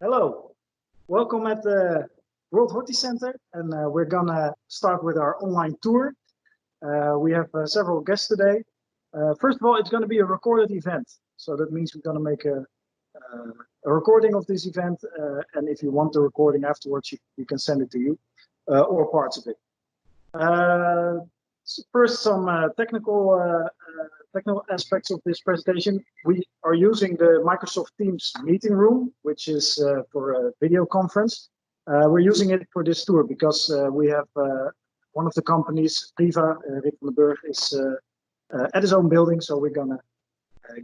Hello, welcome at the World Horti Center, and we're gonna start with our online tour. We have several guests today. First of all, it's gonna be a recorded event, so that means we're gonna make a recording of this event, and if you want the recording afterwards, you can send it to you, or parts of it. First, some technical aspects of this presentation. We are using the Microsoft Teams meeting room, which is for a video conference. We're using it for this tour because we have one of the companies, Priva, Rick van den Burg, is at his own building, so we're gonna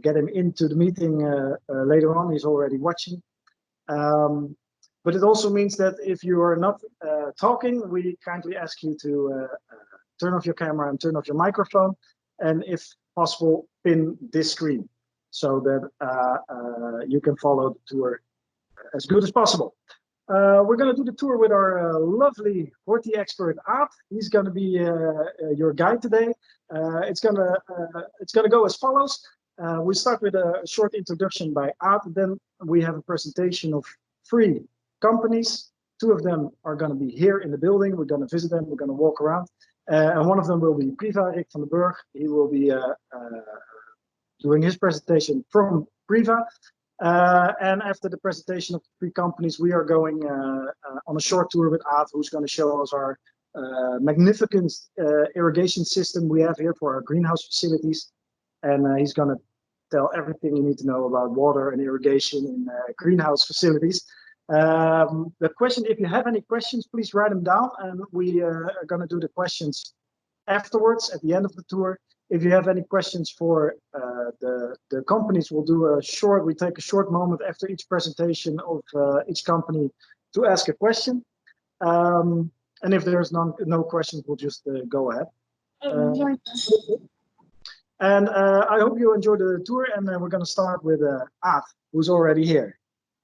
get him into the meeting later on. He's already watching. But it also means that if you are not talking, we kindly ask you to turn off your camera and turn off your microphone, and if possible, pin this screen so that you can follow the tour as good as possible. We're going to do the tour with our lovely HortiXpert Aad. He's going to be your guide today. It's gonna go as follows. We start with a short introduction by Aad, then we have a presentation of 3 companies. 2 of them are going to be here in the building. We're going to visit them. We're going to walk around. And one of them will be Priva, Rick van den Burg. He will be doing his presentation from Priva. And after the presentation of the 3 companies, we are going on a short tour with Aad, who's going to show us our magnificent irrigation system we have here for our greenhouse facilities. And he's going to tell everything you need to know about water and irrigation in greenhouse facilities. The question, if you have any questions, please write them down, and we are going to do the questions afterwards at the end of the tour. If you have any questions for the companies, we take a short moment after each presentation of each company to ask a question. And if there's no questions, we'll just go ahead. And I hope you enjoy the tour, and we're going to start with Aad, who's already here.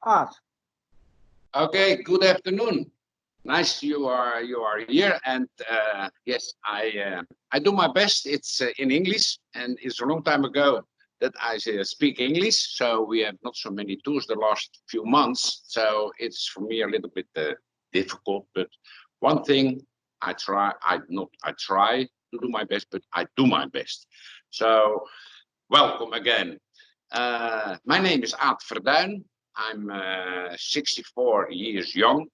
Aad. Okay, good afternoon. Nice you are here, and yes, I do my best. It's in English, and it's a long time ago that I speak English, so we have not so many tours the last few months, so it's for me a little bit difficult. But one thing I try to do my best, but I do my best. So welcome again. My name is Aad Verduijn. I'm 64 years young,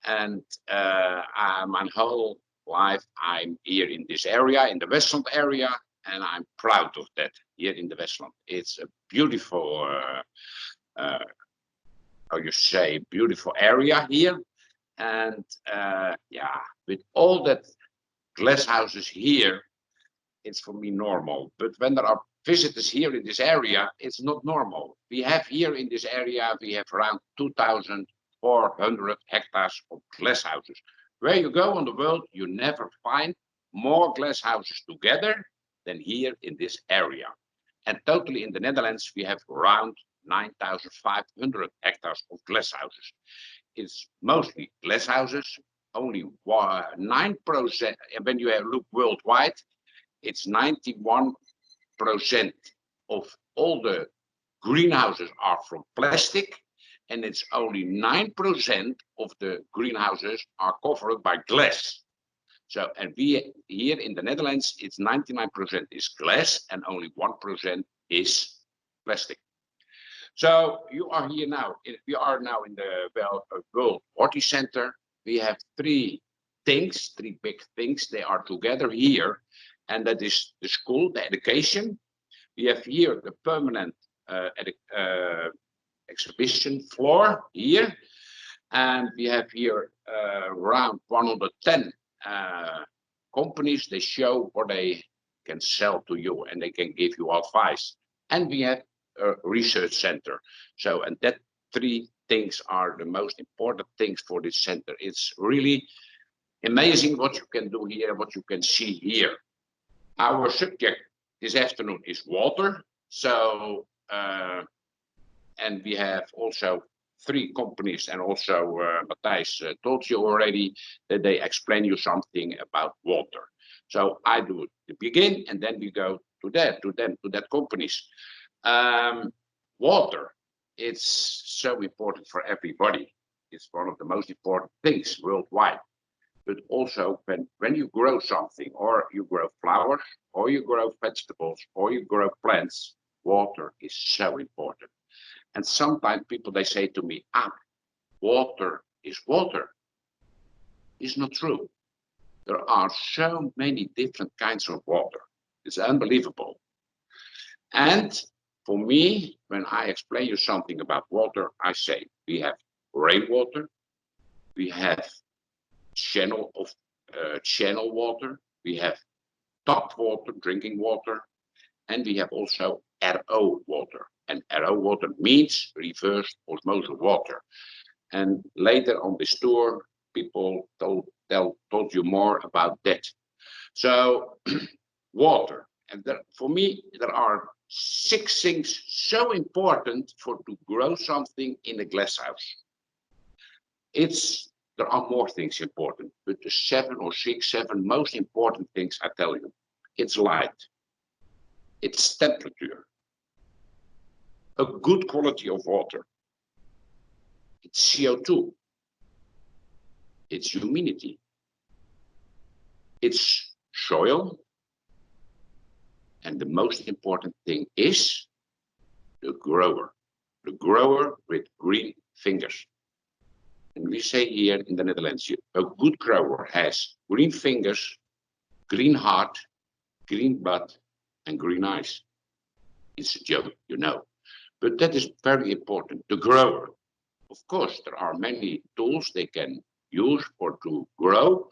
and my whole life I'm here in this area, in the Westland area, and I'm proud of that here in the Westland. It's a beautiful, beautiful area here, and yeah, with all that glass houses here, it's for me normal. But when there are visitors here in this area, it's not normal. We have here in this area, we have around 2,400 hectares of glass houses. Where you go on the world, you never find more glass houses together than here in this area. And totally in the Netherlands, we have around 9,500 hectares of glass houses. It's mostly glass houses, only 9%. And when you look worldwide, it's 91% of all the greenhouses are from plastic, and it's only 9% of the greenhouses are covered by glass. So, and we here in the Netherlands, it's 99% is glass and only 1% is plastic. So you are here now. We are now in the World Horti Center. We have 3 big things. They are together here. And that is the school, the education. We have here the permanent exhibition floor here. And we have here around 110 companies. They show what they can sell to you, and they can give you advice. And we have a research center. So, and that 3 things are the most important things for this center. It's really amazing what you can do here, what you can see here. Our subject this afternoon is water. So, and we have also 3 companies, and also Matthijs told you already that they explain you something about water. So I do the begin, and then we go to that companies. Water it's so important for everybody. It's one of the most important things worldwide. But also when you grow something, or you grow flowers, or you grow vegetables, or you grow plants, water is so important. And sometimes people, they say to me, water is water. It's not true. There are so many different kinds of water. It's unbelievable. And for me, when I explain you something about water, I say we have rainwater, we have channel water, we have tap water, drinking water, and we have also RO water. And RO water means reverse osmosis water. And later on this tour, people told you more about that. So water, and for me, there are 6 things so important to grow something in a glass house. There are more things important, but the 7 most important things I tell you. It's light, it's temperature, a good quality of water, it's CO2, it's humidity, it's soil, and the most important thing is the grower with green fingers. And we say here in the Netherlands, a good grower has green fingers, green heart, green blood, and green eyes. It's a joke, you know, but that is very important. The grower, of course, there are many tools they can use to grow,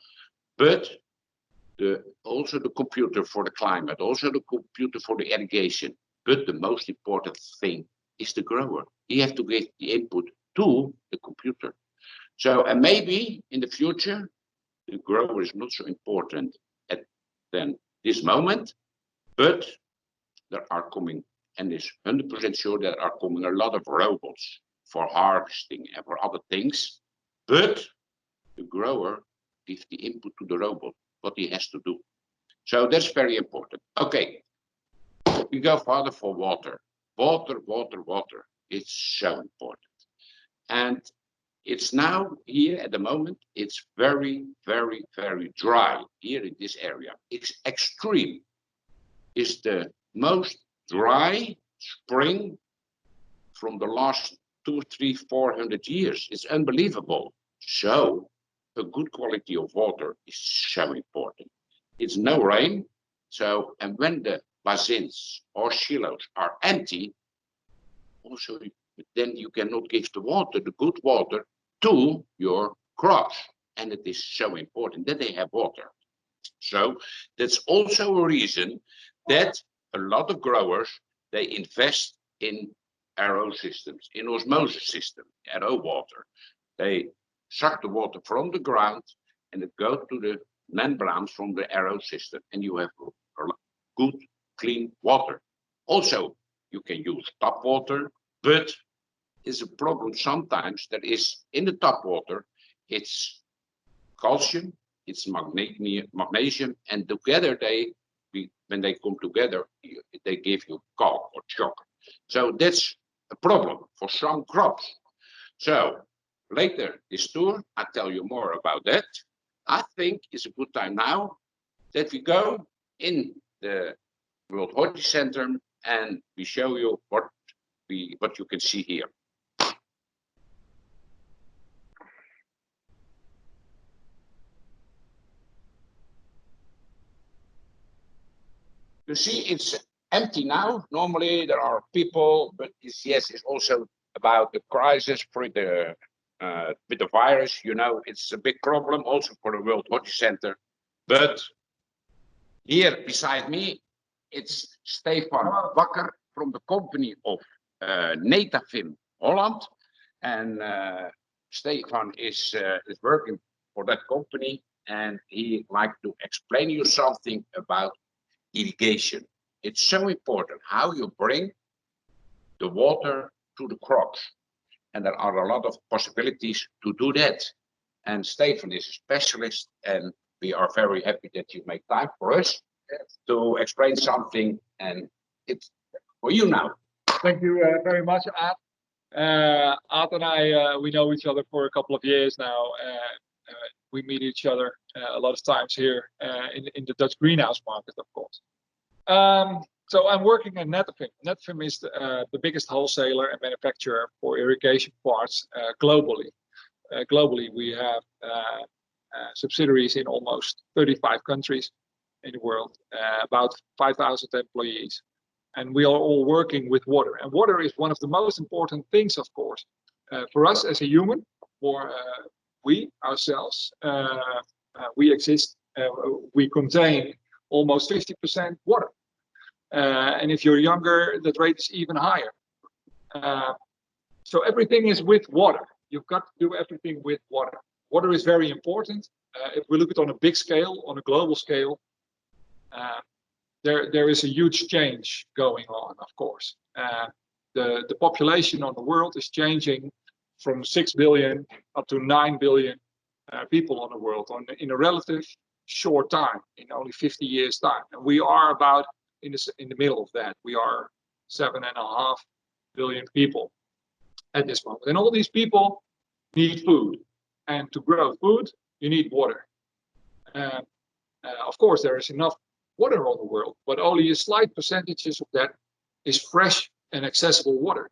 but also the computer for the climate, also the computer for the irrigation. But the most important thing is the grower. You have to give the input to the computer. So, and maybe in the future, the grower is not so important than this moment, but there are coming, and it's 100% sure there are coming a lot of robots for harvesting and for other things. But the grower gives the input to the robot, what he has to do. So that's very important. Okay, we go further for water. Water. It's so important. And it's now here at the moment, it's very, very, very dry here in this area. It's extreme. It's the most dry spring from the last 200, 300, 400 years. It's unbelievable. So a good quality of water is so important. It's no rain. So, and when the basins or silos are empty, also then you cannot give the water, the good water, to your crops. And it is so important that they have water. So that's also a reason that a lot of growers, they invest in RO systems, in osmosis system, RO water. They suck the water from the ground and it goes to the membranes from the RO system, and you have good, clean water. Also, you can use tap water, but it's a problem sometimes that is in the tap water, it's calcium, it's magnesium, and together when they come together, they give you calc or chalk. So that's a problem for some crops. So later this tour, I'll tell you more about that. I think it's a good time now that we go in the World Horti Center and we show you what you can see here. You see, it's empty now. Normally there are people, but it's also about the crisis with the virus. You know, it's a big problem also for the World Horti Center. But here beside me, it's Stefan Bakker from the company of Netafim Holland, and Stefan is working for that company, and he like to explain you something about irrigation. It's so important how you bring the water to the crops, and there are a lot of possibilities to do that. And Stefan is a specialist, and we are very happy that you make time for us to explain something, and it's for you now. Thank you very much, Aad. Aad and I, we know each other for a couple of years now. We meet each other a lot of times here in the Dutch greenhouse market, of course. So I'm working at Netafim. Netafim is the biggest wholesaler and manufacturer for irrigation parts globally. Globally, we have subsidiaries in almost 35 countries in the world, about 5,000 employees. And we are all working with water. And water is one of the most important things, of course, for us as a human, for we ourselves. We exist, we contain almost 50% water. And if you're younger, that rate is even higher. So everything is with water. You've got to do everything with water. Water is very important. If we look at it on a big scale, on a global scale, there is a huge change going on, of course. The population of the world is changing from 6 billion up to 9 billion people on the world in a relative short time, in only 50 years' time. And we are about in the middle of that. We are 7.5 billion people at this moment. And all these people need food. And to grow food, you need water. Of course, there is enough water on the world, but only a slight percentage of that is fresh and accessible water.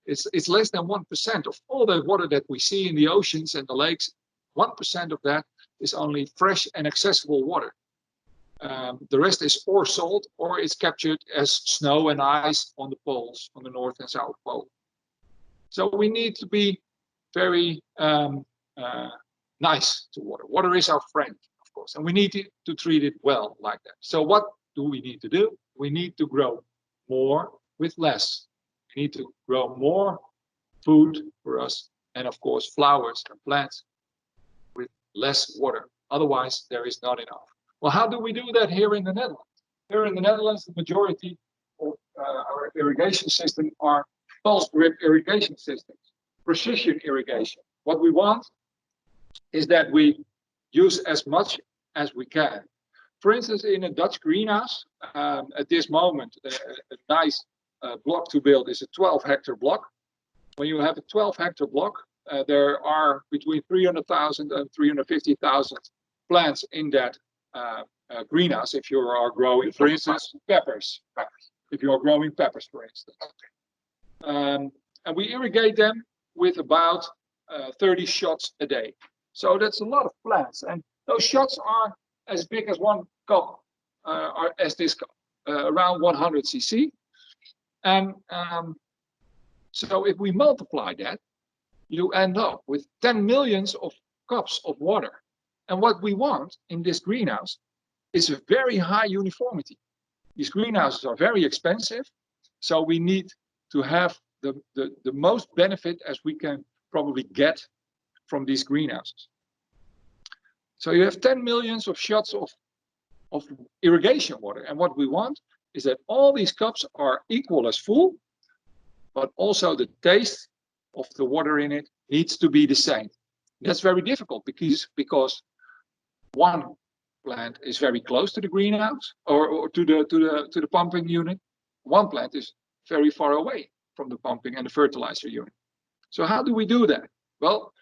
It's less than 1% of all the water that we see in the oceans and the lakes. 1% of that is only fresh and accessible water. The rest is or salt or it's captured as snow and ice on the poles, on the North and South Pole. So we need to be very nice to water. Water is our friend, of course, and we need to treat it well like that. So what do we need to do? We need to grow more with less. We need to grow more food for us and, of course, flowers and plants with less water. Otherwise, there is not enough. Well, how do we do that here in the Netherlands? Here in the Netherlands, the majority of our irrigation system are pulse drip irrigation systems, precision irrigation. What we want is that we use as much as we can. For instance, in a Dutch greenhouse, at this moment, a nice block to build is a 12-hectare block. When you have a 12-hectare block, there are between 300,000 and 350,000 plants in that greenhouse. If you are growing, for instance, peppers. If you are growing peppers, for instance. And we irrigate them with about 30 shots a day. So that's a lot of plants. And those shots are as big as one cup, as this cup, around 100 cc. And so if we multiply that, you end up with 10 millions of cups of water. And what we want in this greenhouse is a very high uniformity. These greenhouses are very expensive, so we need to have the most benefit as we can probably get from these greenhouses. So you have 10 millions of shots of irrigation water. And what we want is that all these cups are equal as full, but also the taste of the water in it needs to be the same. That's very difficult because one plant is very close to the greenhouse or to the pumping unit. One plant is very far away from the pumping and the fertilizer unit. So how do we do that? Well,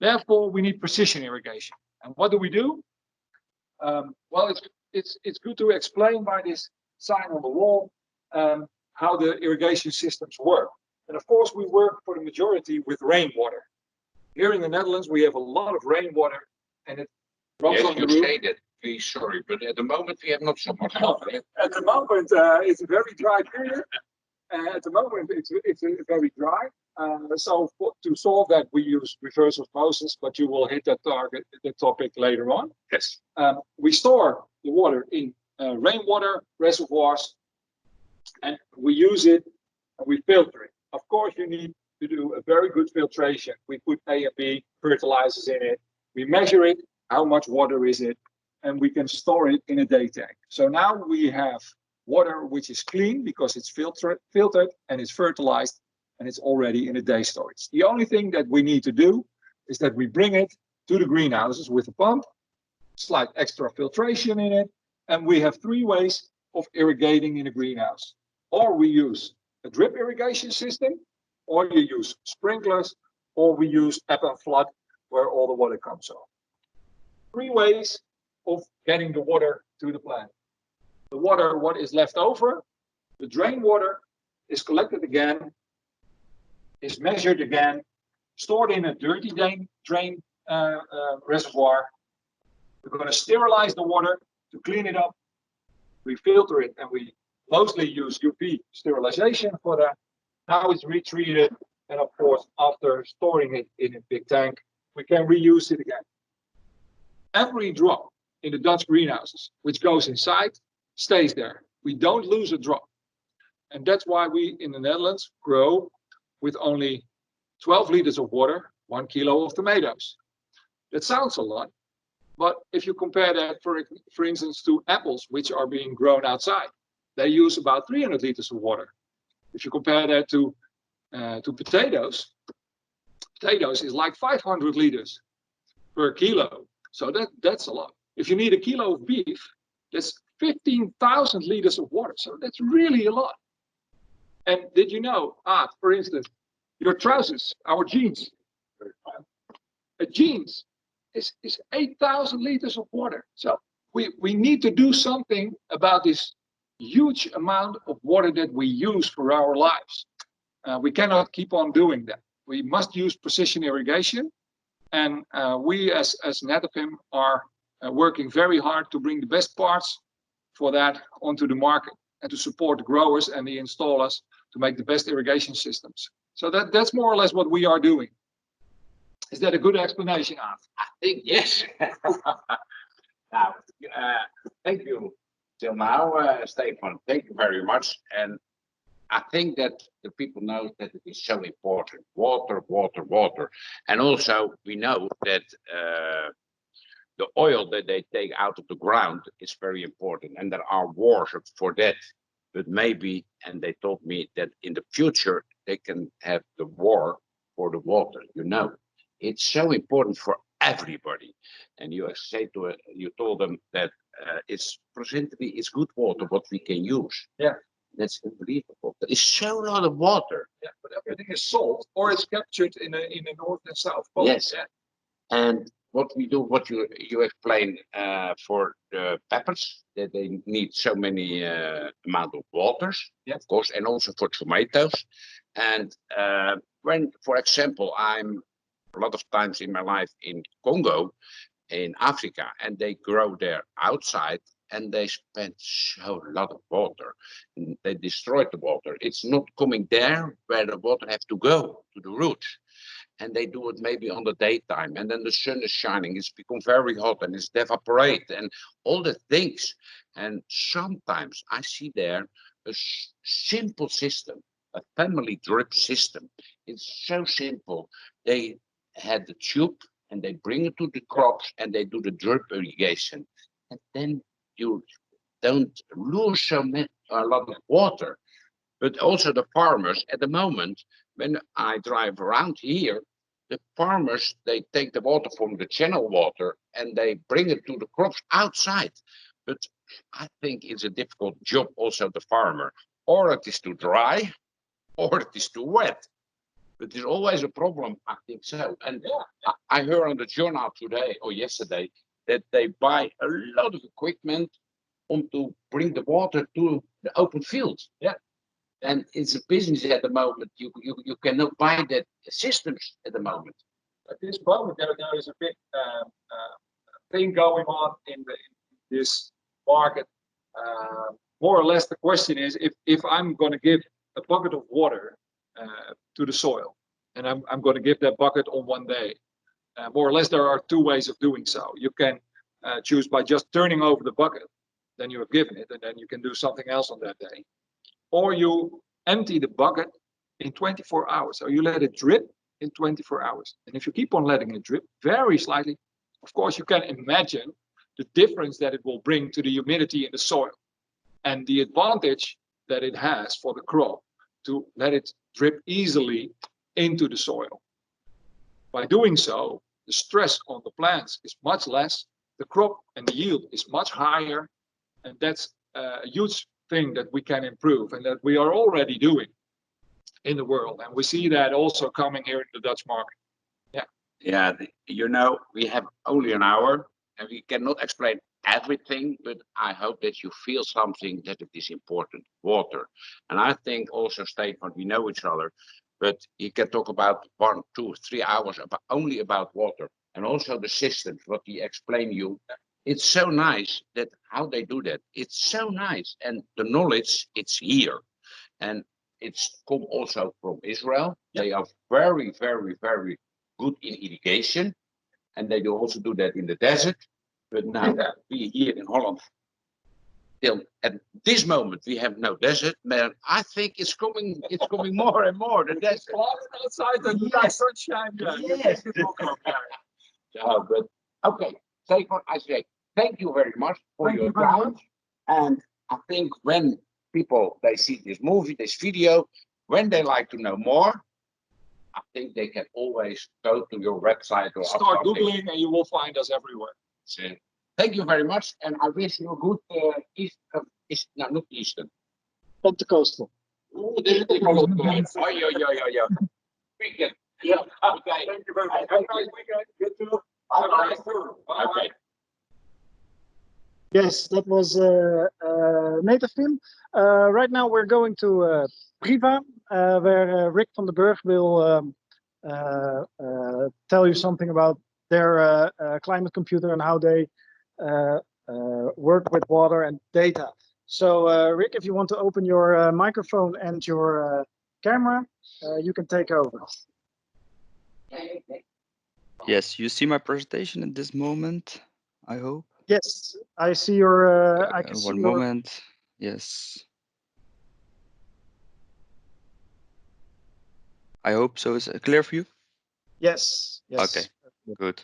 therefore we need precision irrigation. And what do we do? Well, it's good to explain by this sign on the wall how the irrigation systems work. And of course, we work for the majority with rainwater. Here in the Netherlands, we have a lot of rainwater, and it runs on the roof. Say that, please, sorry, but at the moment we have not so much. At the moment, it's a very dry period. At the moment, it's very dry. So to solve that, we use reverse osmosis, but you will hit that topic later on. Yes. We store the water in rainwater reservoirs, and we use it and we filter it. Of course, you need to do a very good filtration. We put A and B fertilizers in it. We measure it, how much water is it, and we can store it in a day tank. So now we have water which is clean because it's filtered and it's fertilized and it's already in a day storage. The only thing that we need to do is that we bring it to the greenhouses with a pump, slight extra filtration in it, and we have 3 ways of irrigating in a greenhouse. Or we use a drip irrigation system, or you use sprinklers, or we use ebb and flood, where all the water comes off. 3 ways of getting the water to the plant. The water, what is left over, the drain water, is collected again, is measured again, stored in a dirty drain reservoir. We're going to sterilize the water to clean it up. We filter it, and we mostly use UV sterilization for that. Now it's retreated, and of course, after storing it in a big tank, we can reuse it again. Every drop in the Dutch greenhouses, which goes inside, stays there. We don't lose a drop. And that's why we in the Netherlands grow with only 12 liters of water, 1 kilo of tomatoes. That sounds a lot, but if you compare that, for instance, to apples, which are being grown outside, they use about 300 liters of water. If you compare that to potatoes, potatoes is like 500 liters per kilo. So that's a lot. If you need a kilo of beef, that's 15,000 liters of water. So that's really a lot. And did you know, for instance, your trousers, our jeans, a jeans is 8,000 liters of water. So we need to do something about this huge amount of water that we use for our lives. We cannot keep on doing that. We must use precision irrigation. And we as Netafim are working very hard to bring the best parts for that onto the market and to support the growers and the installers to make the best irrigation systems. So that's more or less what we are doing. Is that a good explanation, Aad? I think yes. Now, thank you till now, Stefan. Thank you very much. And I think that the people know that it is so important. Water, water, water. And also we know that the oil that they take out of the ground is very important. And there are wars for that. But maybe, and they told me that in the future, they can have the war for the water, you know. It's so important for everybody. And you told them that it's good water, what we can use. Yeah. That's unbelievable. There is so lot of water. Yeah, but everything is salt or it's captured in the north and south pole. Yes. Yeah. And what we do, what you explain for the peppers, that they need so many amount of waters, yes, of course, and also for tomatoes. And when, for example, I'm a lot of times in my life in Congo, in Africa, and they grow there outside, and they spend so lot of water. And they destroy the water. It's not coming there where the water have to go to the roots. And they do it maybe on the daytime, and then the sun is shining, it's become very hot and it's evaporate and all the things. And sometimes I see there a simple system, a family drip system. It's so simple. They had the tube and they bring it to the crops and they do the drip irrigation. And then you don't lose a lot of water. But also the farmers at the moment, when I drive around here, the farmers, they take the water from the channel water and they bring it to the crops outside. But I think it's a difficult job also the farmer. Or it is too dry, or it is too wet. But there's always a problem, I think so. And I heard on the journal today or yesterday that they buy a lot of equipment to bring the water to the open fields. Yeah. And it's a business at the moment. You cannot buy that systems at the moment. At this moment, there is a big thing going on in this market. More or less, the question is if I'm going to give a bucket of water to the soil, and I'm going to give that bucket on one day. More or less, there are 2 ways of doing so. You can choose by just turning over the bucket, then you have given it, and then you can do something else on that day. Or you empty the bucket in 24 hours, or you let it drip in 24 hours. And if you keep on letting it drip very slightly, of course, you can imagine the difference that it will bring to the humidity in the soil and the advantage that it has for the crop to let it drip easily into the soil. By doing so, the stress on the plants is much less, the crop and the yield is much higher, and that's a huge thing that we can improve and that we are already doing. in the world, and we see that also coming here in the Dutch market. Yeah, you know, we have only an hour and we cannot explain everything, but I hope that you feel something that it is important, water. And I think also, Stefan, we know each other, but he can talk about 1, 2, 3 hours about only about water and also the systems, what he explained you. It's so nice that how they do that. It's so nice. And the knowledge, it's here. And it's come also from Israel. They are very, very, very good in irrigation, and they do also do that in the desert. But now we here in Holland, till at this moment we have no desert. Man, I think it's coming more and more. The desert Outside the Yes. sunshine. Yes. So, but okay, Stefan, I say thank you very much for Thank your you very time. much. And I think when people they see this movie, this video, when they like to know more, I think they can always go to your website or Start something. Googling and you will find us everywhere. So, thank you very much, and I wish you a good not Easter. Pentecost. Oh, this is the oh, yeah. Weekend. Yeah. Okay. Thank you very much. Have a nice weekend. You too. Bye. Okay. Yes, that was native team. Right now we're going to Priva, where Rick van den Burg will tell you something about their climate computer and how they work with water and data. So Rick, if you want to open your microphone and your camera, you can take over. Yes, you see my presentation at this moment, I hope. Yes, I see your. I can see One your. moment. Yes. I hope so. Is it clear for you? Yes. Yes. Okay, good.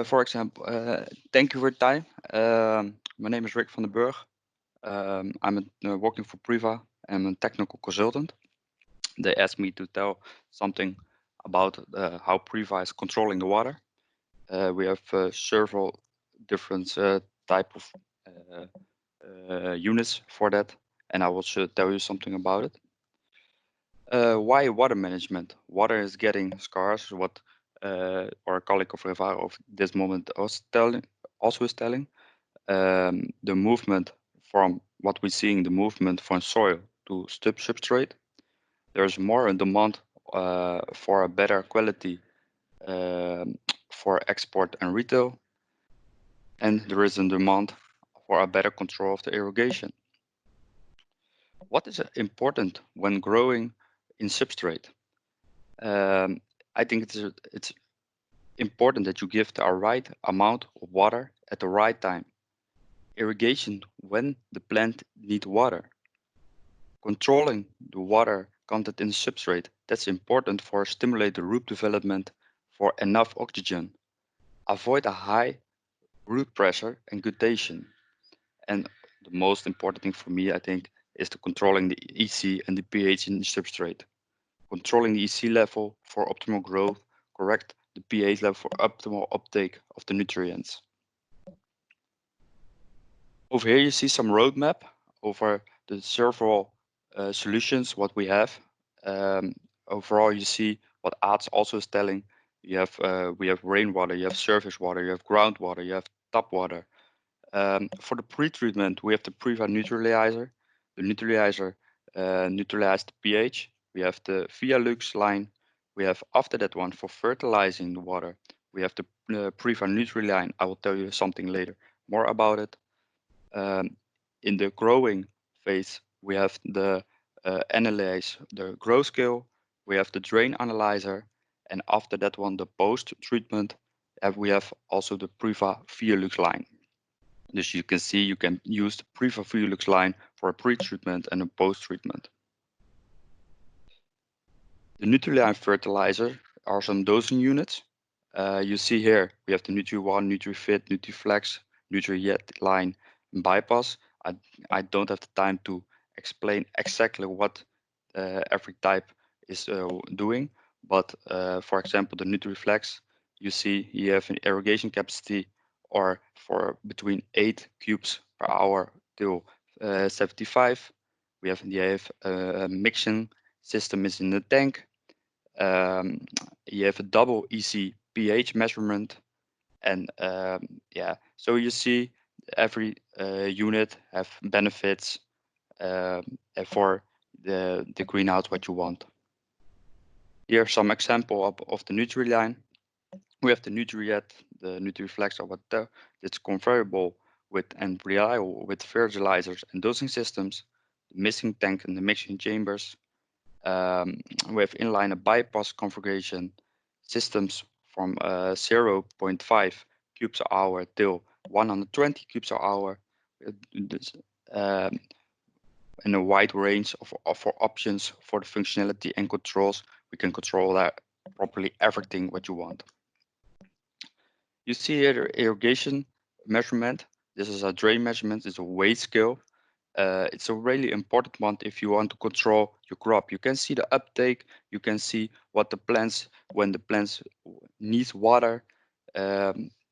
For example, thank you for your time. My name is Rick van den Burg. I'm working for Priva. I'm a technical consultant. They asked me to tell something about how Priva is controlling the water. We have several different type of units for that, and I will tell you something about it. Why water management? Water is getting scarce. What our colleague of Revaro of this moment also is telling. The movement from what we're seeing, the movement from soil to substrate. There's more in demand for a better quality for export and retail, and there is a demand for a better control of the irrigation. What is important when growing in substrate? I think it's important that you give the right amount of water at the right time. Irrigation when the plant needs water. Controlling the water content in the substrate, that's important for stimulate the root development for enough oxygen. Avoid a high root pressure and guttation. And the most important thing for me, I think, is the controlling the EC and the pH in the substrate. Controlling the EC level for optimal growth, correct the pH level for optimal uptake of the nutrients. Over here you see some roadmap over the several solutions what we have. Overall you see what Aad also is telling. You have we have rainwater, you have surface water, you have groundwater, you have tap water. For the pre-treatment we have the Priva neutralizer. The neutralizer neutralizes the pH. We have the Vialux line. We have after that one for fertilizing the water. We have the Priva Nutri line. I will tell you something later more about it. In the growing phase, we have the analyze the grow scale. We have the drain analyzer, and after that one, the post-treatment, we have also the Priva Vialux line. As you can see, you can use the Priva Vialux line for a pre-treatment and a post-treatment. The Nutri-line fertilizer are some dosing units. You see here, we have the Nutri-1, Nutri-Fit, Nutri-Flex, Nutri-Yet line, and bypass. I don't have the time to explain exactly what every type is doing, but for example, the Nutri-Flex, you see you have an irrigation capacity or for between 8 cubes per hour till 75. We have a mixing system is in the tank. You have a double EC pH measurement, and yeah, so you see every unit have benefits for the greenhouse what you want. Here's some example of the Nutri-line. We have the Nutri-Aad, the Nutri-Flex, or what it's convertible with and reliable with fertilizers and dosing systems, the mixing tank and the mixing chambers. We have inline a bypass configuration systems from 0.5 cubes per hour till 120 cubes per hour. And a wide range of options for the functionality and controls. We can control that properly everything what you want. You see here the irrigation measurement. This is a drain measurement. It's a weight scale. It's a really important one if you want to control your crop. You can see the uptake. You can see what the plants, when the plants need water.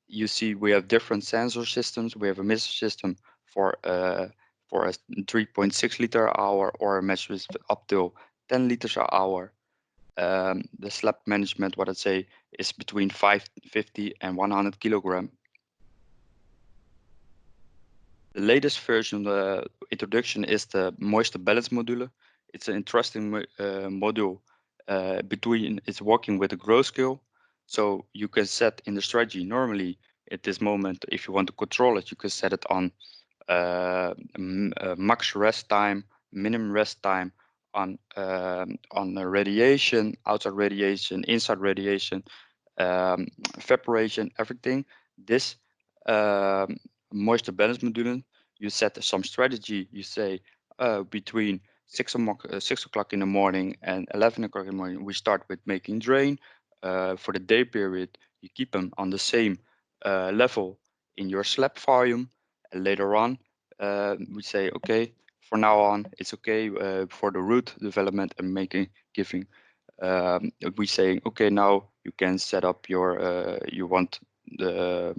You see we have different sensor systems. We have a measure system for a 3.6 liter per hour, or a measure up to 10 liters per hour. The slab management, what I'd say, is between 50 and 100 kilogram. The latest version, the introduction, is the moisture balance module. It's an interesting module it's working with a growth scale. So you can set in the strategy normally at this moment, if you want to control it, you can set it on max rest time, minimum rest time, on the radiation, outside radiation, inside radiation, evaporation, everything. This moisture balance module, you set some strategy. You say between 6 o'clock in the morning and 11 o'clock in the morning, we start with making drain. For the day period, you keep them on the same level in your slab volume. And later on, we say, okay, for now on, it's okay for the root development and giving. We say, okay, now you can set up your, you want the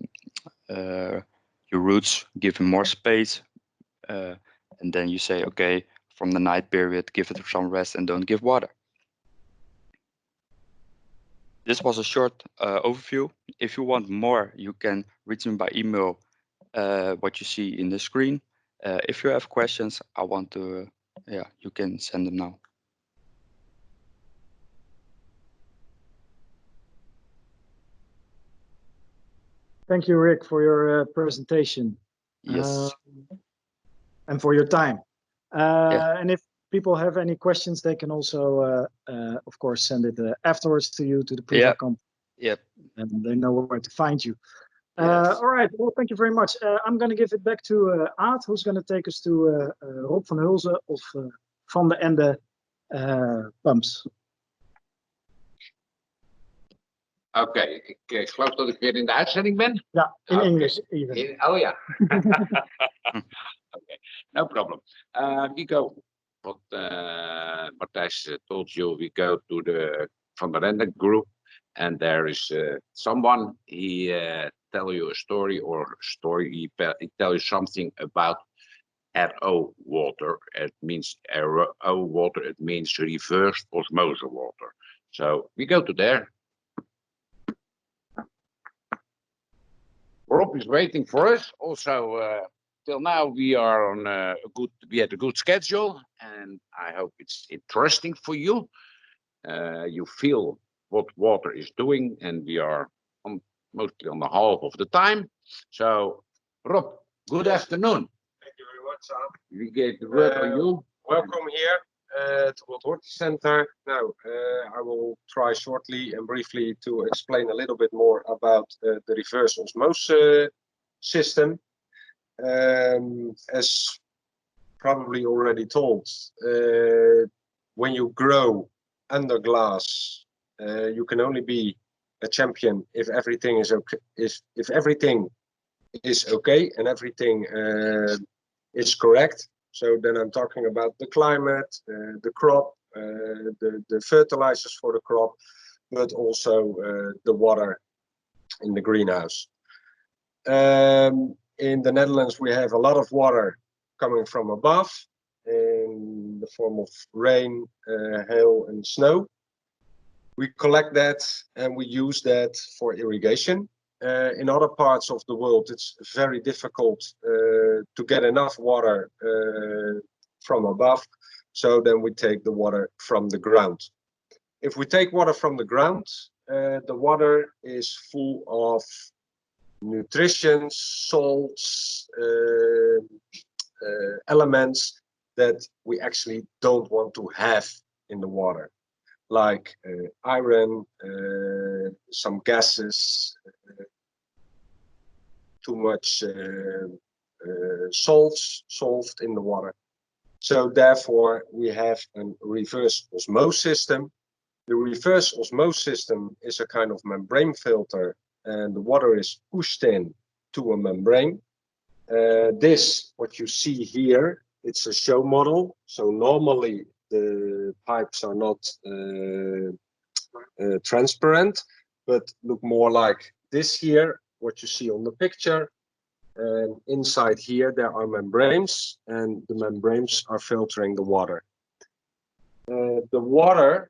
your roots, give them more space, and then you say, okay, from the night period, give it some rest and don't give water. This was a short overview. If you want more, you can reach me by email, what you see in the screen. If you have questions, you can send them now. Thank you, Rick, for your presentation. Yes. And for your time. Yeah. And if people have any questions, they can also, of course, send it afterwards to you, to the Proof of Concept. Yep. And they know where to find you. Yes. All right. Well, thank you very much. I'm going to give it back to Aad, who's going to take us to Rob van Hulzen of Van de Ende Pumps. Oké, ik geloof dat ik weer in de uitzending ben. Ja, in English even. Oh ja. Okay, no problem. We go, what Matthijs told you, we go to the Van der Ende group, and there is someone, he tell you a story, he tell you something about RO water. It means RO water, it means reverse osmosis water. So we go to there. Rob is waiting for us. Also, till now we are on we had a good schedule, and I hope it's interesting for you. You feel what water is doing, and we are mostly on the half of the time. So, Rob, good afternoon. Thank you very much, Sam. We gave the word on you. Welcome here to the Horti Center. Now, I will try shortly and briefly to explain a little bit more about the reverse osmosis system. As probably already told, when you grow under glass, you can only be a champion if everything is okay. If everything is okay and everything is correct. So then I'm talking about the climate, the crop, the fertilizers for the crop, but also the water in the greenhouse. In the Netherlands, we have a lot of water coming from above. In the the form of rain, hail, and snow. We collect that and we use that for irrigation. In other parts of the world, it's very difficult to get enough water from above. So then we take the water from the ground. If we take water from the ground, the water is full of nutrition, salts, elements that we actually don't want to have in the water, like iron, some gases, too much salt in the water. So therefore we have a reverse osmosis system. The reverse osmosis system is a kind of membrane filter, and the water is pushed in to a membrane. This, what you see here, it's a show model. So normally the pipes are not transparent, but look more like this here, what you see on the picture. And inside here there are membranes, and the membranes are filtering the water. The water,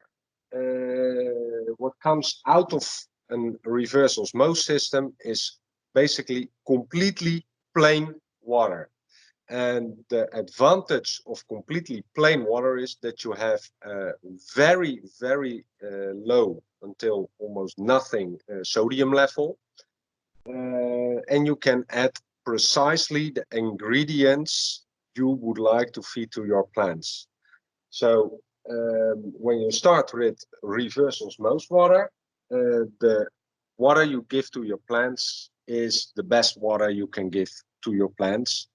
what comes out of a reverse osmosis system is basically completely plain water. And the advantage of completely plain water is that you have very, very low until almost nothing sodium level. And you can add precisely the ingredients you would like to feed to your plants. So when you start with reverse osmosis water, the water you give to your plants is the best water you can give to your plants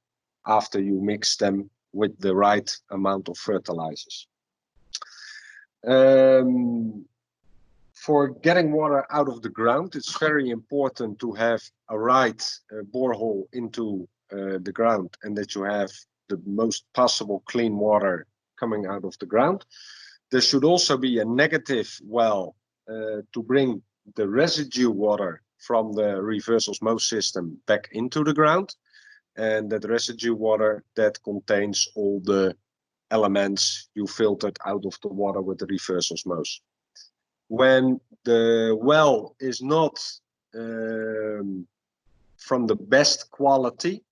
after you mix them with the right amount of fertilizers. For getting water out of the ground, it's very important to have a right borehole into the ground, and that you have the most possible clean water coming out of the ground. There should also be a negative well to bring the residue water from the reverse osmosis system back into the ground, and that residue water that contains all the elements you filtered out of the water with the reverse osmosis. When the well is not from the best quality,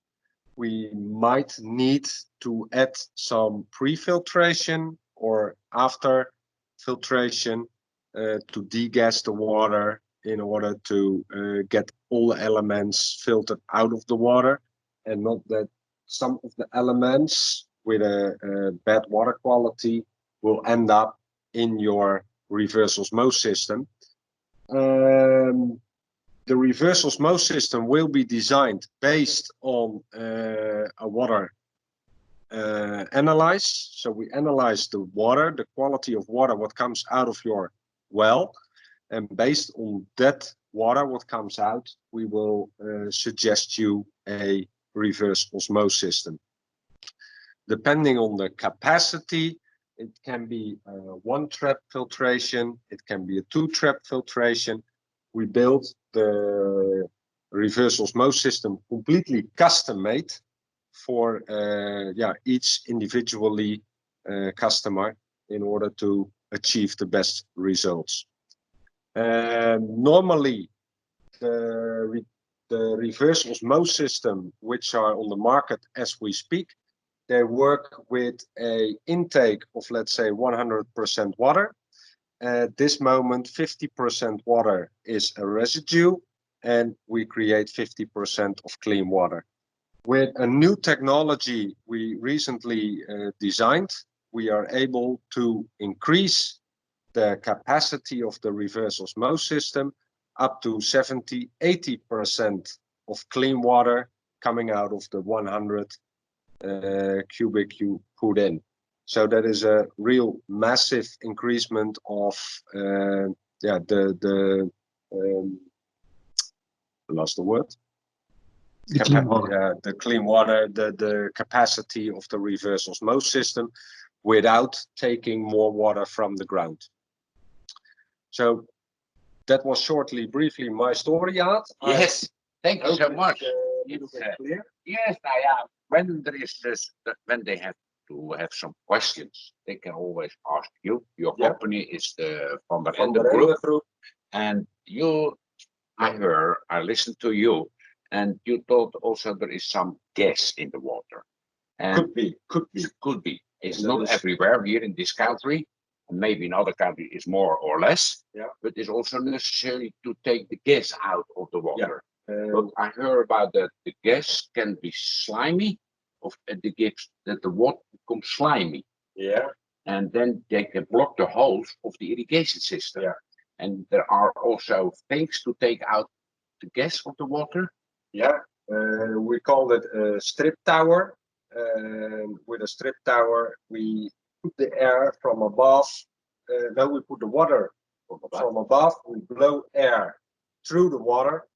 we might need to add some pre-filtration or after filtration to degas the water in order to get all the elements filtered out of the water, and not that some of the elements with a bad water quality will end up in your reverse osmosis system. The reverse osmosis system will be designed based on a water analyze. So we analyze the water, the quality of water, what comes out of your well, and based on that water, what comes out, we will suggest you a reverse osmosis system. Depending on the capacity, it can be a one-trap filtration, it can be a two-trap filtration. We built the reverse osmosis system completely custom-made for each individually customer in order to achieve the best results. Normally, the reverse osmosis system, which are on the market as we speak, they work with an intake of, let's say, 100% water. At this moment, 50% water is a residue, and we create 50% of clean water. With a new technology we recently designed, we are able to increase the capacity of the reverse osmosis system up to 70–80% of clean water coming out of the 100 cubic you put in. So that is a real massive increasement of lost the word. The clean water. The clean water, the capacity of the reverse osmosis system without taking more water from the ground. So that was briefly my story, Aad. Yes, thank you so much. Clear? Yes, when there is this, when they have to have some questions, they can always ask you. Your Yeah. company is the Van der Van Ende der Group, Ende Group. and I listened to you, and you told also there is some gas in the water. And Could be. could be. It's That not is- everywhere here in this country, and maybe in other countries it's more or less. Yeah. But it's also necessary to take the gas out of the water. But Um, I heard about that the gas can be slimy, that the water becomes slimy, yeah. and then they can block the holes of the irrigation system. Yeah. And there are also things to take out the gas of the water. Yeah, we call it a strip tower. With a strip tower, we put the air from above. Then we put the water from above. We blow air through the water,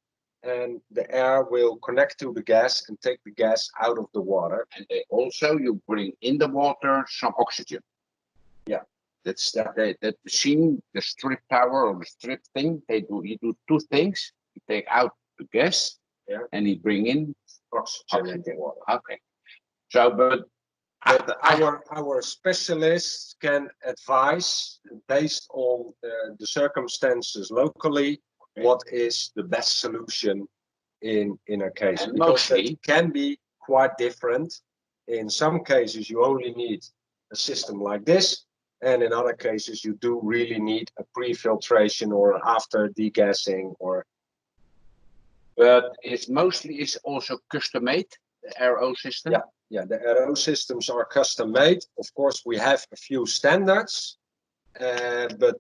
and the air will connect to the gas and take the gas out of the water. And they also you bring in the water some oxygen. Yeah. That's that machine, the strip tower or the strip thing. You do two things. You take out the gas, Yeah. and you bring in Oxygen in the water. Okay. So, but Our specialists can advise based on the circumstances locally what is the best solution in a case. And Because mostly- it can be quite different. In some cases, you only need a system like this, and in other cases, you do really need a pre-filtration or after degassing or. but it's mostly is also custom made, the RO system. Yeah, the RO systems are custom made. Of course, we have a few standards, but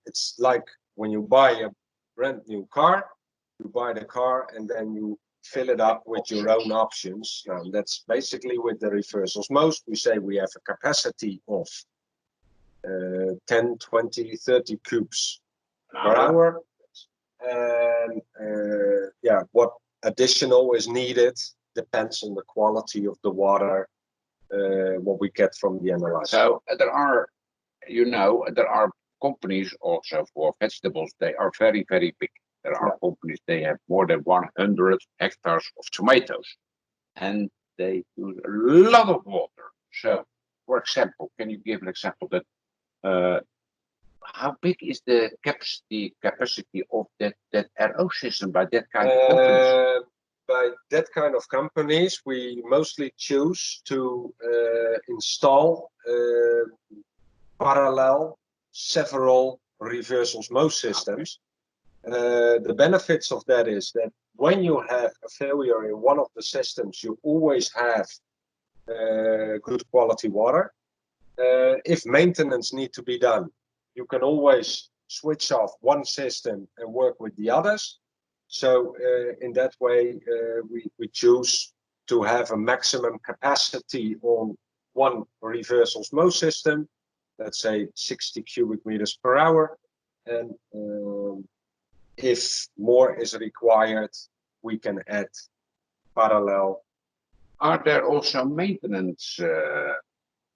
it's like when you buy a brand new car, you buy the car and then you fill it up with your own options. Now, that's basically with the reverse osmosis. We say we have a capacity of 10, 20, 30 cubes per hour. And yeah, what additional is needed depends on the quality of the water, what we get from the analyzer. So there are companies also for vegetables. They are very, very big. There are companies, they have more than 100 hectares of tomatoes, and they use a lot of water. So, for example, can you give an example that how big is the capacity of that RO system by that kind of companies? By that kind of companies, we mostly choose to install parallel several reverse osmosis systems. The benefits of that is that when you have a failure in one of the systems, you always have good quality water. If maintenance need to be done, you can always switch off one system and work with the others. So in that way, we choose to have a maximum capacity on one reverse osmosis system, let's say 60 cubic meters per hour. And if more is required, we can add parallel. Are there also maintenance?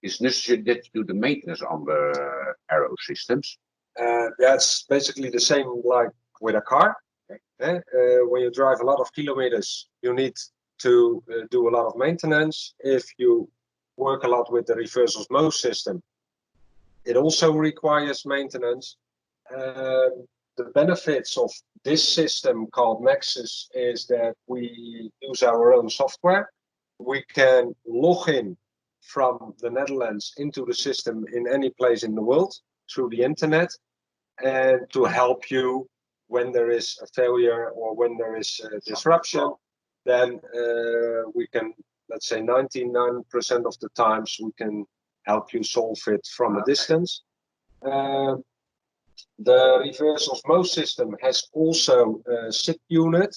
Is necessary that you do the maintenance on the RO systems? That's basically the same like with a car. When you drive a lot of kilometers, you need to do a lot of maintenance. If you work a lot with the reverse osmosis system, it also requires maintenance. The benefits of this system called Nexus is that we use our own software. We can log in from the Netherlands into the system in any place in the world through the internet, and to help you when there is a failure or when there is a disruption, then we can, let's say 99% of the times, we can help you solve it from a distance. The reverse osmosis system has also a SIP unit.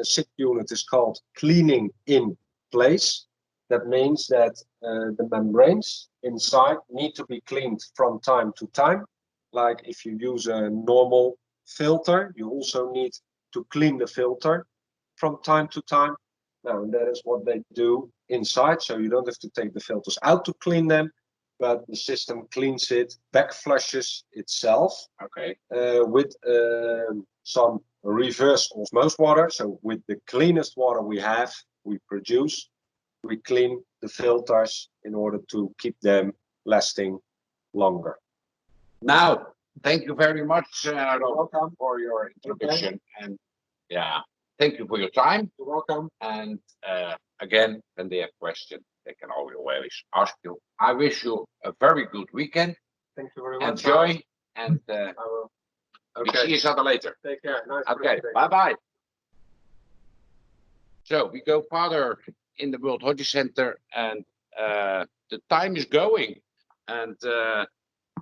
SIP unit is called cleaning in place. That means that the membranes inside need to be cleaned from time to time. Like if you use a normal filter, you also need to clean the filter from time to time. Now, that is what they do inside. So you don't have to take the filters out to clean them, but the system cleans it, back flushes itself. Okay. With some reverse osmosis water. So with the cleanest water we have, we produce. we clean the filters in order to keep them lasting longer. Now, thank you very much, welcome for your introduction, and yeah, thank you for your time. You're welcome. And again, when they have questions, they can always ask you. I wish you a very good weekend. Thank you very much. Enjoy, and I will. we see each other later. Take care. Nice. Okay, bye-bye. So we go further in the World Horti Center, and the time is going, and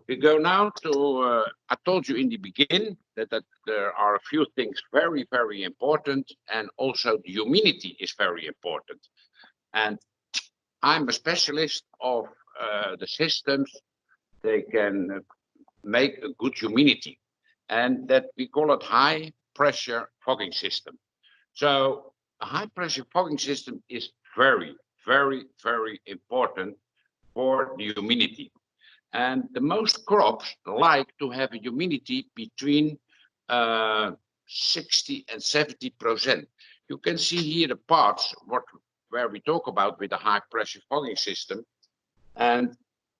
we go now to, I told you in the beginning that there are a few things very, very important, and also the humidity is very important. And I'm a specialist of the systems. They can make a good humidity, and that we call it high pressure fogging system. So a high pressure fogging system is very, very, very important for the humidity. And the most crops like to have a humidity between 60 and 70%. You can see here the parts where we talk about with the high pressure fogging system. And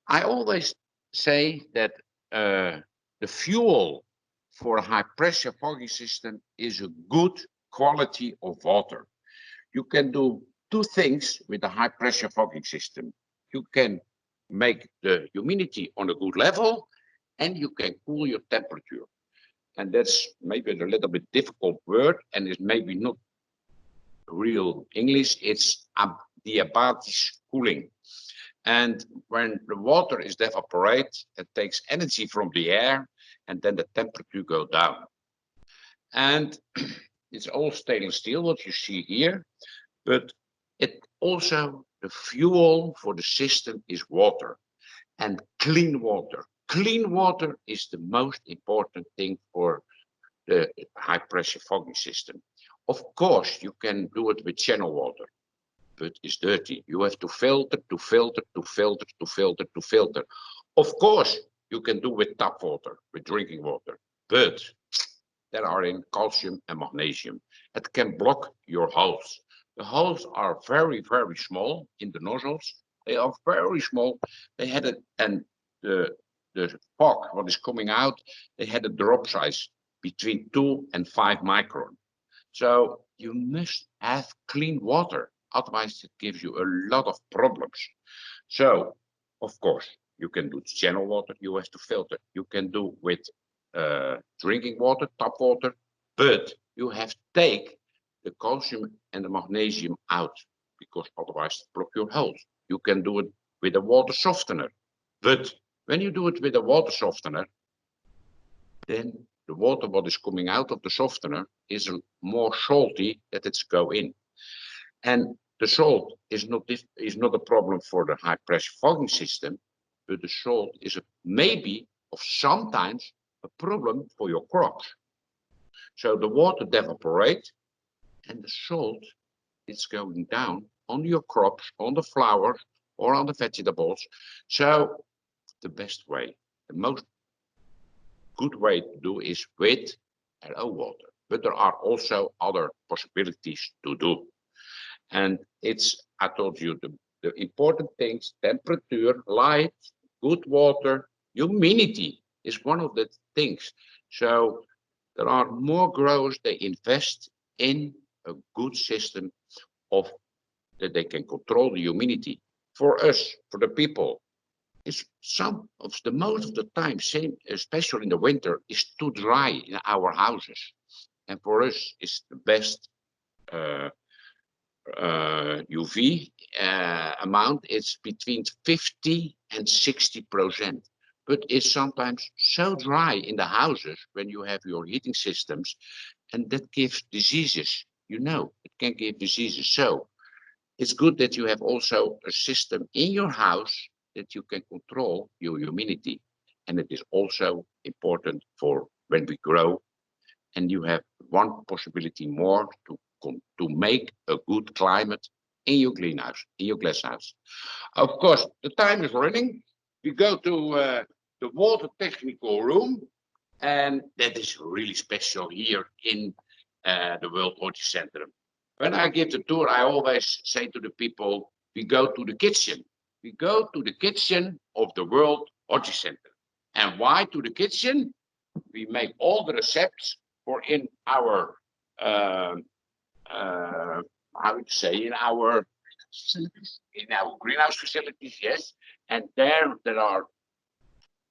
I always say that the fuel for a high pressure fogging system is a good quality of water. You can do two things with a high pressure fogging system. You can make the humidity on a good level, and you can cool your temperature. And that's maybe a little bit difficult word, and it's maybe not real English. It's adiabatic cooling. And when the water is evaporated, it takes energy from the air, and then the temperature goes down. And it's all stainless steel, what you see here, but it also, the fuel for the system is water, and clean water. Clean water is the most important thing for the high pressure fogging system. Of course, you can do it with channel water, but it's dirty. You have to filter, to filter, to filter, to filter, to filter. Of course, you can do with tap water, with drinking water, but there are in calcium and magnesium. It can block your holes. The holes are very, very small in the nozzles. They are very small. They had it, and the fog, what is coming out, they had a drop size between 2 and 5 micron. So you must have clean water. Otherwise, it gives you a lot of problems. So, of course, you can do channel water. You have to filter. You can do with drinking water, tap water, but you have to take the calcium and the magnesium out, because otherwise it blocks your holes. You can do it with a water softener, but when you do it with a water softener, then the water what is coming out of the softener is more salty that it's go in. And the salt is not a problem for the high pressure fogging system, but the salt is maybe of sometimes a problem for your crops. So the water evaporates, and the salt is going down on your crops, on the flowers, or on the vegetables. So the best way, the most good way to do is with LO water. But there are also other possibilities to do. And it's, I told you, the important things: temperature, light, good water, humidity is one of the things. So there are more growers, they invest in a good system of that they can control the humidity. For us, for the people, it's some of the most of the time, same, especially in the winter, is too dry in our houses. And for us, it's the best UV amount. It's between 50 and 60%. But it's sometimes so dry in the houses when you have your heating systems, and that gives diseases. You know, it can give diseases. So it's good that you have also a system in your house that you can control your humidity. And it is also important for when we grow, and you have one possibility more to make a good climate in your greenhouse, in your glass house. Of course, the time is running. We go to the water technical room, and that is really special here in the World Horti Center. When I give the tour, I always say to the people, we go to the kitchen. We go to the kitchen of the World Horti Center. And why to the kitchen? We make all the recepts for in our how would you say, in our greenhouse facilities, yes. And there are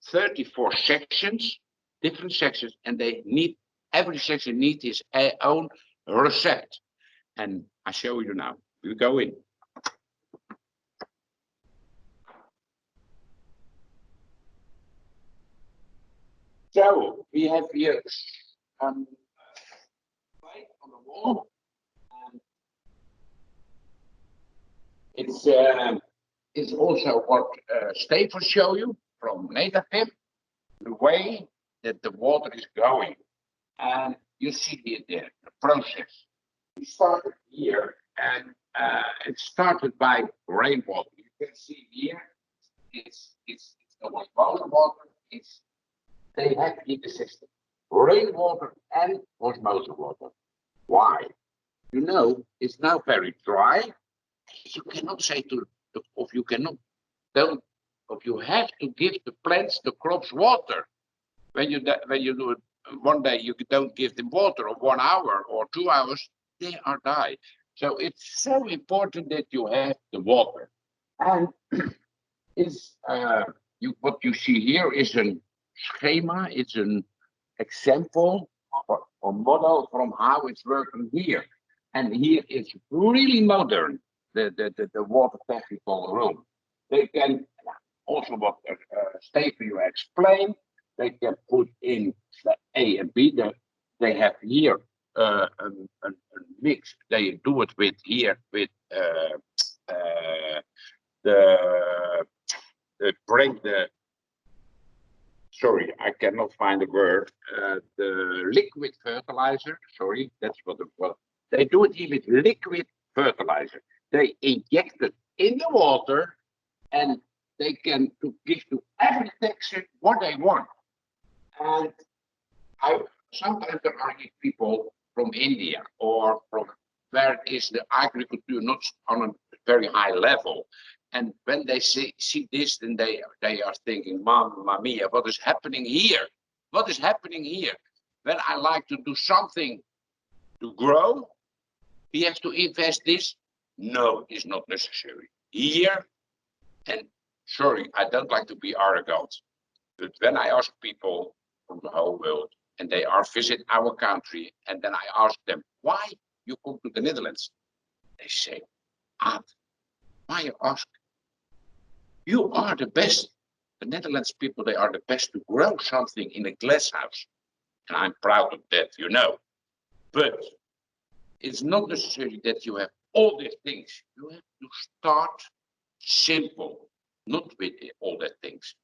34 sections, different sections, and every section needs its own recept. And I show you now. We go in. So we have here light on the wall. It's also what Steve will show you from Native, the way that the water is going. And you see the process. We started here, and it started by rainwater. You can see here, it's water. They have in the system rainwater and osmosis water. Why? You know, it's now very dry. You cannot say you have to give the plants, the crops, water. When you do it one day, you don't give them water, or 1 hour or 2 hours, they are die. So it's so important that you have the water. And what you see here is a schema. It's an example or model from how it's working here. And here it's really modern. The water technical room. They can also what Stephen you explained. They can put in the A and B. They have here a mix. They do it with here with bring the. Sorry, I cannot find the word. The liquid fertilizer. Sorry, that's what they do it here with liquid fertilizer. They inject it in the water, and they can give to every section what they want. And sometimes there are people from India or from where is the agriculture not on a very high level. And when they see this, then they are thinking, Mamma mia, what is happening here? What is happening here? When I like to do something to grow, we have to invest this. No, it's not necessary. Here, and sorry, I don't like to be arrogant, but when I ask people from the whole world, and they are visit our country, and then I ask them, why you come to the Netherlands? They say, Aad, why you ask? You are the best. The Netherlands people, they are the best to grow something in a glass house. And I'm proud of that, you know. But it's not necessary that you have all these things. You have to start simple, not with all the things.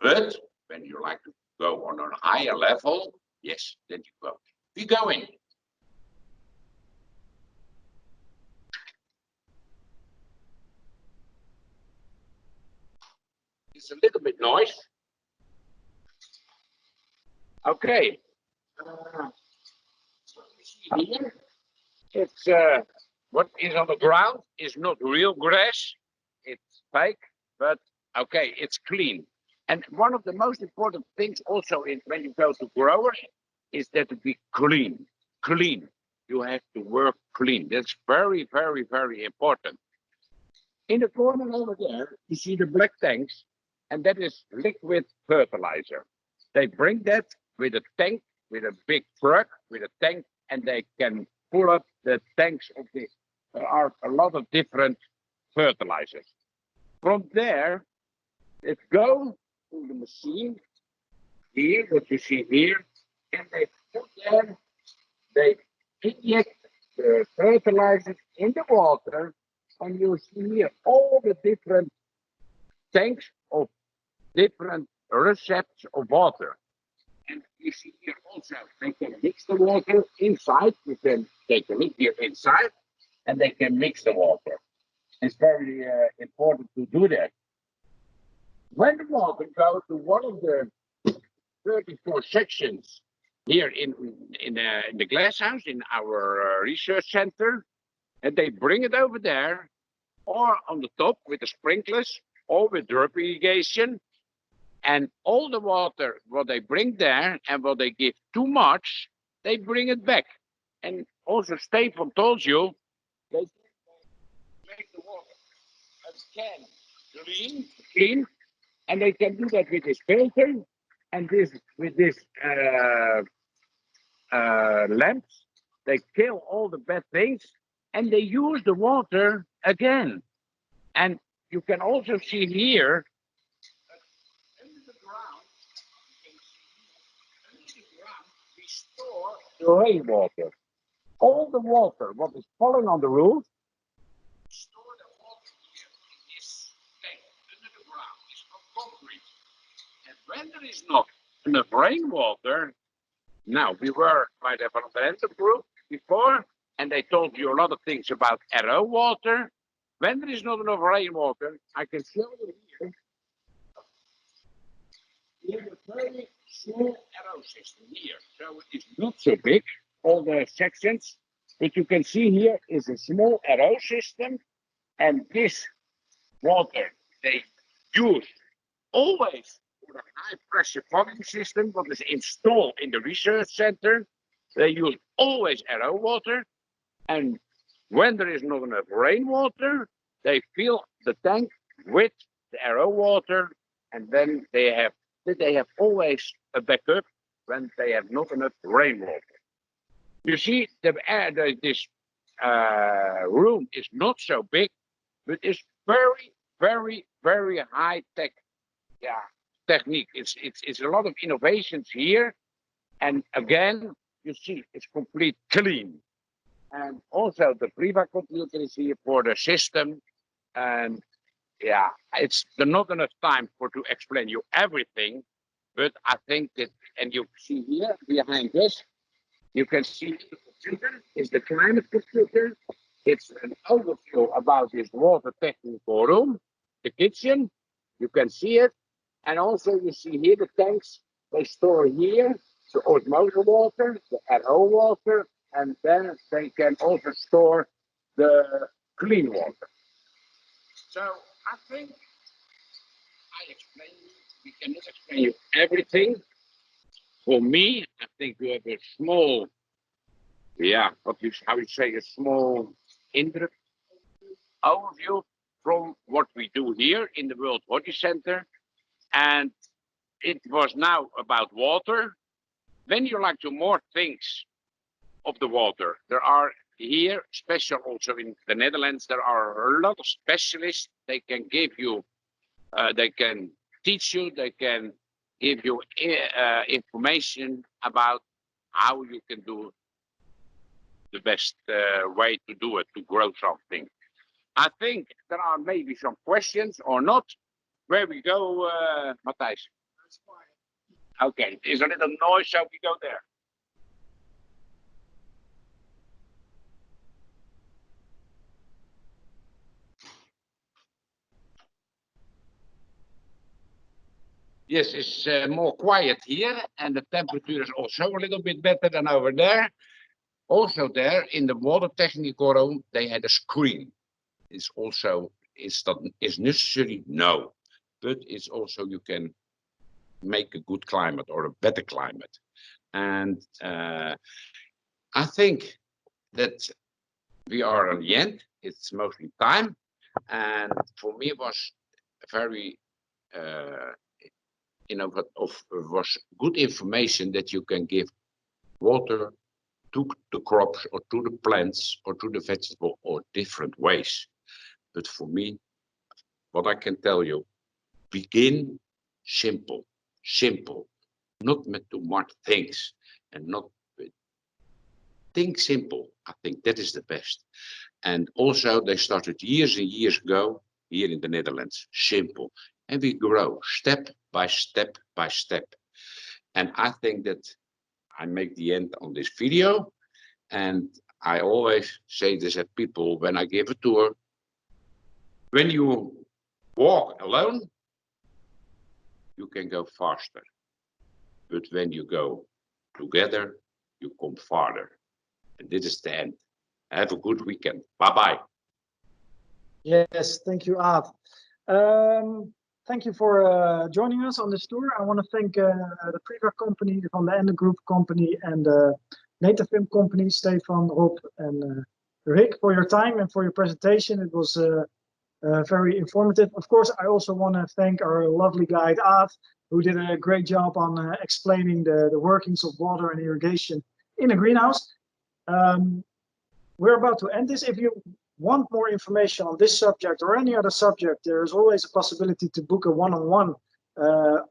But when you like to go on a higher level, yes, then you go. We go in. It's a little bit noise. Okay. What you see here, it's what is on the ground is not real grass. It's fake, but okay, it's clean. And one of the most important things also when you go to growers is that it be clean. Clean. You have to work clean. That's very, very, very important. In the corner over there, you see the black tanks, and that is liquid fertilizer. They bring that with a tank, with a big truck, with a tank, and they can pull up the tanks of this. There are a lot of different fertilizers. From there, it goes to the machine, here, what you see here, and they put there, they inject the fertilizers in the water, and you see here all the different tanks of different recepts of water. And you see here also, they can mix the water inside. You can take a look here inside, and they can mix the water. It's very important to do that. When the water goes to one of the 34 sections here in the glass house, in our research center, and they bring it over there, or on the top with the sprinklers, or with drip irrigation. And all the water, what they bring there and what they give too much, they bring it back. And also Stefan told you, they make the water again clean, and they can do that with this filter and this with this lamps. They kill all the bad things, and they use the water again. And you can also see here, under the ground, we store the rainwater. All the water, what is falling on the roof, store the water here in this tank under the ground. It's not concrete. And when there is not enough rainwater, now we were by the Van group before, and they told you a lot of things about RO water. When there is not enough rainwater, I can show you here. We have a very small RO system here, so it is not so big, all the sections. But you can see here is a small RO system, and this water they use always for the high pressure fogging system, what is installed in the research center. They use always RO water, and when there is not enough rainwater, they fill the tank with the RO water, and then they have always a backup when they have not enough rainwater. You see, this room is not so big, but it's very, very, very high tech. Yeah, technique. It's a lot of innovations here, and again, you see, it's complete clean. And also the Priva computer is here for the system, and yeah, it's not enough time to explain you everything, but I think that, and you see here behind us, you can see the computer is the climate computer. It's an overview about this water technical room, the kitchen. You can see it. And also you see here the tanks, they store here the osmosis water, the RO water, and then they can also store the clean water. So I think I explained you, we cannot explain you everything. For me, I think you have a small, how you say, a small overview from what we do here in the World Horti Center. And it was now about water. When you like to more things of the water, there are here, special also in the Netherlands, there are a lot of specialists. They can give you, they can teach you, they can give you information about how you can do the best way to do it, to grow something. I think there are maybe some questions or not. Where we go, Matthijs? Okay, there's a little noise, so we go there. Yes, it's more quiet here, and the temperature is also a little bit better than over there. Also there in the water technical room, they had a screen. It's also, is necessary? No, but it's also, you can make a good climate or a better climate. And I think that we are on the end. It's mostly time. And for me, it was very, was good information that you can give water to the crops or to the plants or to the vegetable or different ways. But for me, what I can tell you, begin simple, not with too much things, and not think simple. I think that is the best. And also they started years and years ago here in the Netherlands, simple. And we grow step by step by step. And I think that I make the end on this video. And I always say this at people when I give a tour. When you walk alone, you can go faster. But when you go together, you come farther. And this is the end. Have a good weekend. Bye-bye. Yes, thank you, Aad. Thank you for joining us on this tour. I want to thank the Priva company, the Van de Ende Group company, and the Native Film company, Stefan, Rob, and Rick, for your time and for your presentation. It was very informative. Of course, I also want to thank our lovely guide, Aad, who did a great job on explaining the workings of water and irrigation in a greenhouse. We're about to end this. If you want more information on this subject or any other subject, there is always a possibility to book a one-on-one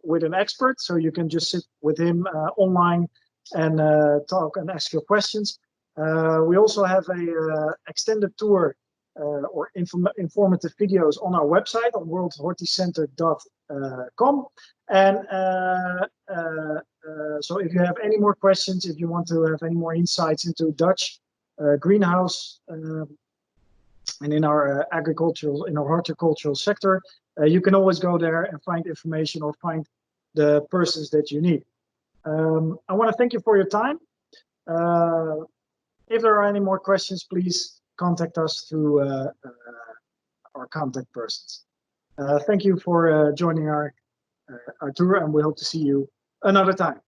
with an expert. So you can just sit with him online and talk and ask your questions. We also have a extended tour or informative videos on our website on worldhorticenter.com. And so if you have any more questions, if you want to have any more insights into Dutch greenhouse and in our horticultural sector, you can always go there and find information or find the persons that you need. I want to thank you for your time. If there are any more questions, please contact us through our contact persons. Thank you for joining our tour, and we hope to see you another time.